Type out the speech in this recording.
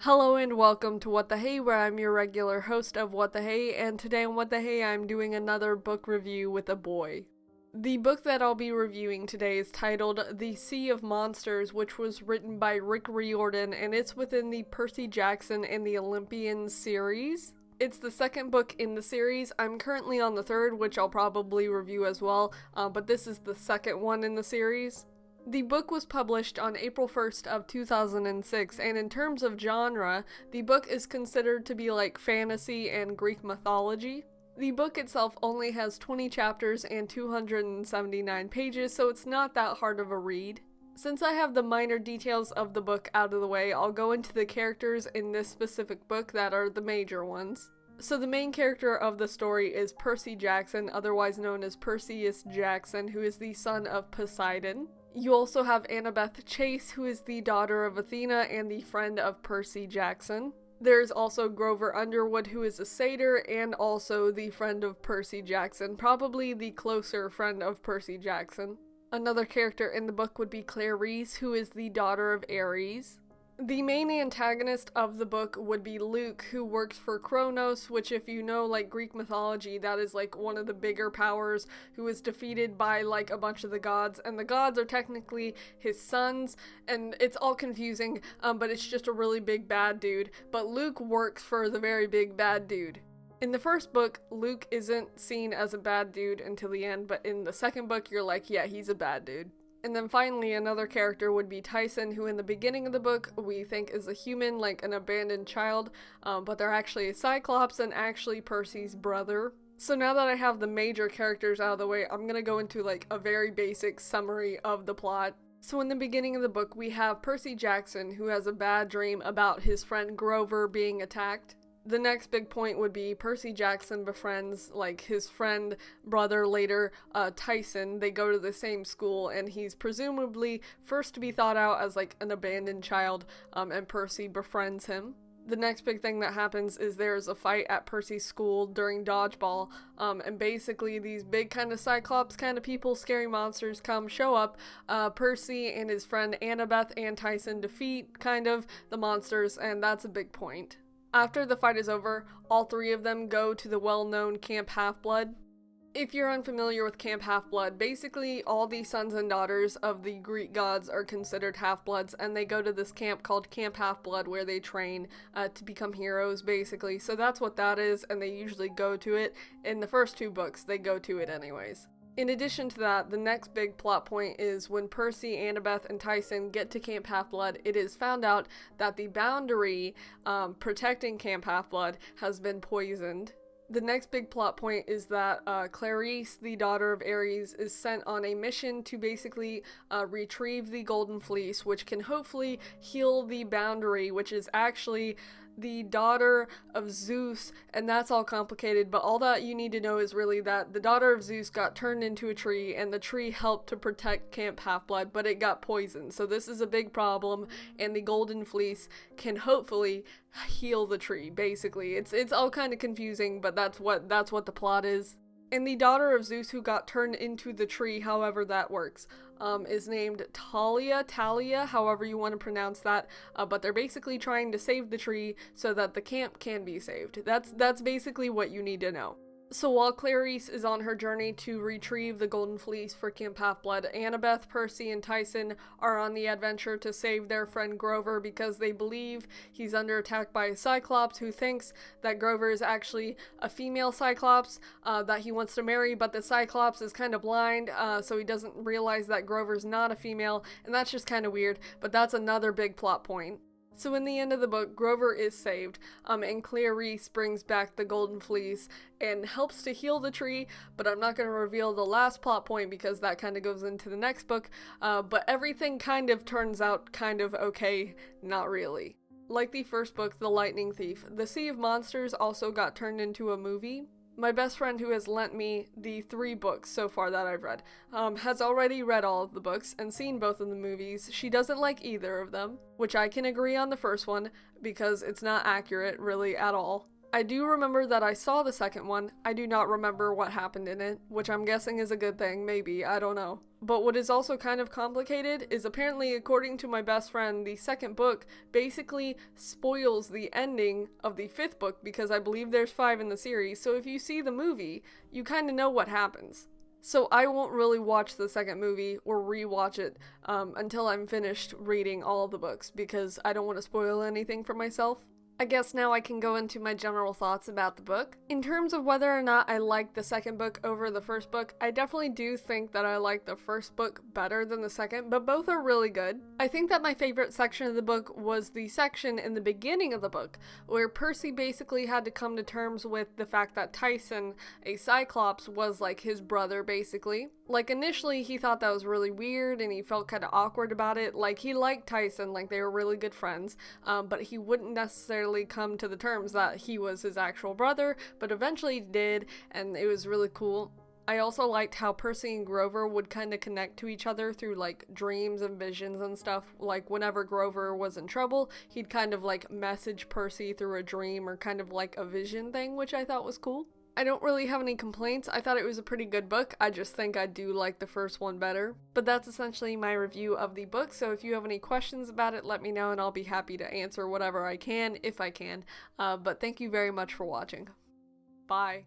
Hello and welcome to What the Hey, where I'm your regular host of What the Hey, and today on What the Hey I'm doing another book review with a boy. The book that I'll be reviewing today is titled The Sea of Monsters, which was written by Riordan, and it's within the Percy Jackson and the Olympians series. It's the second book in the series. I'm currently on the third, which I'll probably review as well, but this is the second one in the series. The book was published on April 1st of 2006, and in terms of genre, the book is considered to be like fantasy and Greek mythology. The book itself only has 20 chapters and 279 pages, so it's not that hard of a read. Since I have the minor details of the book out of the way, I'll go into the characters in this specific book that are the major ones. So the main character of the story is Percy Jackson, otherwise known as Perseus Jackson, who is the son of Poseidon. You also have Annabeth Chase, who is the daughter of Athena and the friend of Percy Jackson. There's also Grover Underwood, who is a satyr and also the friend of Percy Jackson, probably the closer friend of Percy Jackson. Another character in the book would be Clarice, who is the daughter of Ares. The main antagonist of the book would be Luke, who works for Kronos, which if you know like Greek mythology, that is like one of the bigger powers, who is defeated by like a bunch of the gods, and the gods are technically his sons, and it's all confusing, but it's just a really big bad dude. But Luke works for the very big bad dude. In the first book, Luke isn't seen as a bad dude until the end, but in the second book, you're like, yeah, he's a bad dude. And then finally, another character would be Tyson, who in the beginning of the book we think is a human, like an abandoned child, but they're actually a Cyclops and actually Percy's brother. So now that I have the major characters out of the way, I'm gonna go into like a very basic summary of the plot. So in the beginning of the book, we have Percy Jackson, who has a bad dream about his friend Grover being attacked. The next big point would be Percy Jackson befriends, like, his friend, brother, later, Tyson. They go to the same school, and he's presumably first to be thought out as, like, an abandoned child, and Percy befriends him. The next big thing that happens is there's a fight at Percy's school during dodgeball, and basically these big kind of Cyclops kind of people, scary monsters show up. Percy and his friend Annabeth and Tyson defeat, kind of, the monsters, and that's a big point. After the fight is over, all three of them go to the well-known Camp Half-Blood. If you're unfamiliar with Camp Half-Blood, basically all the sons and daughters of the Greek gods are considered half-bloods, and they go to this camp called Camp Half-Blood where they train to become heroes, basically. So that's what that is, and they usually go to it. In the first two books, they go to it anyways. In addition to that, the next big plot point is when Percy, Annabeth, and Tyson get to Camp Half-Blood, it is found out that the boundary protecting Camp Half-Blood has been poisoned. The next big plot point is that Clarice, the daughter of Ares, is sent on a mission to basically retrieve the Golden Fleece, which can hopefully heal the boundary, which is actually the daughter of Zeus, and that's all complicated, but all that you need to know is really that the daughter of Zeus got turned into a tree, and the tree helped to protect Camp Half-Blood, but it got poisoned, so this is a big problem, and the Golden Fleece can hopefully heal the tree, basically. It's all kind of confusing, but that's what the plot is. And the daughter of Zeus who got turned into the tree, however that works, is named Talia, however you want to pronounce that, but they're basically trying to save the tree so that the camp can be saved. That's basically what you need to know. So while Clarice is on her journey to retrieve the Golden Fleece for Camp Half-Blood, Annabeth, Percy, and Tyson are on the adventure to save their friend Grover because they believe he's under attack by a Cyclops who thinks that Grover is actually a female Cyclops that he wants to marry, but the Cyclops is kind of blind, so he doesn't realize that Grover's not a female, and that's just kind of weird, but that's another big plot point. So in the end of the book, Grover is saved, and Clarice brings back the Golden Fleece and helps to heal the tree, but I'm not going to reveal the last plot point because that kind of goes into the next book, but everything kind of turns out kind of okay, not really. Like the first book, The Lightning Thief, The Sea of Monsters also got turned into a movie. My best friend who has lent me the 3 books so far that I've read, has already read all of the books and seen both of the movies. She doesn't like either of them, which I can agree on the first one because it's not accurate really at all. I do remember that I saw the second one. I do not remember what happened in it, which I'm guessing is a good thing, maybe, I don't know. But what is also kind of complicated is apparently, according to my best friend, the second book basically spoils the ending of the fifth book because I believe there's 5 in the series, so if you see the movie, you kind of know what happens. So I won't really watch the second movie or rewatch it until I'm finished reading all of the books because I don't want to spoil anything for myself. I guess now I can go into my general thoughts about the book. In terms of whether or not I like the second book over the first book, I definitely do think that I like the first book better than the second, but both are really good. I think that my favorite section of the book was the section in the beginning of the book, where Percy basically had to come to terms with the fact that Tyson, a Cyclops, was like his brother basically. Like initially he thought that was really weird and he felt kind of awkward about it. Like he liked Tyson, like they were really good friends, but he wouldn't necessarily come to the terms that he was his actual brother, but eventually he did, and it was really cool. I also liked how Percy and Grover would kind of connect to each other through like dreams and visions and stuff. Like whenever Grover was in trouble, he'd kind of like message Percy through a dream or kind of like a vision thing, which I thought was cool. I don't really have any complaints. I thought it was a pretty good book. I just think I do like the first one better. But that's essentially my review of the book, so if you have any questions about it, let me know and I'll be happy to answer whatever I can, if I can. But thank you very much for watching. Bye.